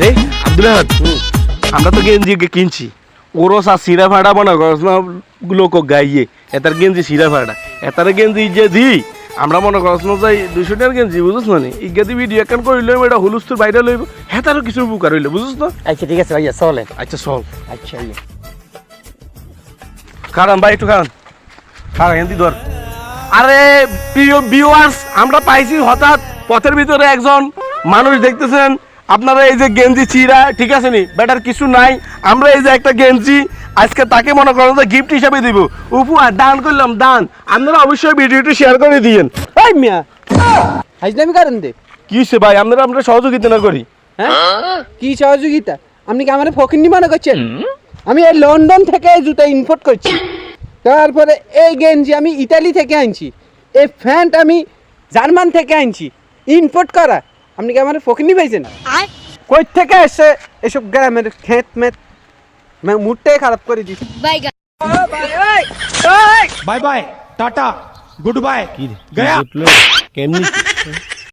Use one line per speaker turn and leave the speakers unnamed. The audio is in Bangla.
রে আব্দুল আহাদ, আমরা তো গেঞ্জি কিনছি, ওরও সা সিরা ফাড়া মনে করছ না লোক গাইয়ে এটার গেঞ্জি সিরা ফাড়া এটার গেঞ্জি যে দিই আমরা মনে করছ না যাই 200 টাকার গেঞ্জি বুঝছ না ইজ্ঞাতি ভিডিও একখান করিল এটা হুলুস্তুর বাইরে লইব হেতারও কিছু উপকার হইলো বুঝছ না।
আচ্ছা ঠিক আছে ভাইয়া চলেন।
আচ্ছা চল।
আচ্ছা ইয়ে
খারান ভাই একটু খারান, খারান হিন্দি ধর। আরে প্রিয় ভিউয়ার্স, আমরা পাইছি হঠাৎ পথের ভিতরে একজন মানুষ দেখতেছেন আপনারা এই যে গেঞ্জি চিরা ঠিক আছে নি বেটার কিছু নাই, আমরা এই যে একটা গেঞ্জি আজকে তাকে মনে করেন যে গিফট হিসাবে দিব, উপহার দান করলাম দান, আপনারা অবশ্যই ভিডিওটি শেয়ার করে দিয়েন।
এই মিয়া হাজলামি করেন দে।
কি হচ্ছে ভাই, আমরা সহযোগিতা না করি?
হ্যাঁ কি সহযোগিতা? আপনি কি আমার ফকিন্নি মনে করছেন? আমি এই লন্ডন থেকে এই জুতা ইম্পোর্ট করছি, তারপরে এই গেঞ্জি আমি ইতালি থেকে আনছি, এই প্যান্ট আমি জার্মান থেকে আনছি ইম্পোর্ট করা। আপনি কি আমার ফকিন্নি পাইছেন? কই থেকে এসে এসব গ্রামের খেত মেত মুডটাই খারাপ করে দিচ্ছে।
बाय बाय टाटा गुड बाय
কি রে
গয়া।
কেমনি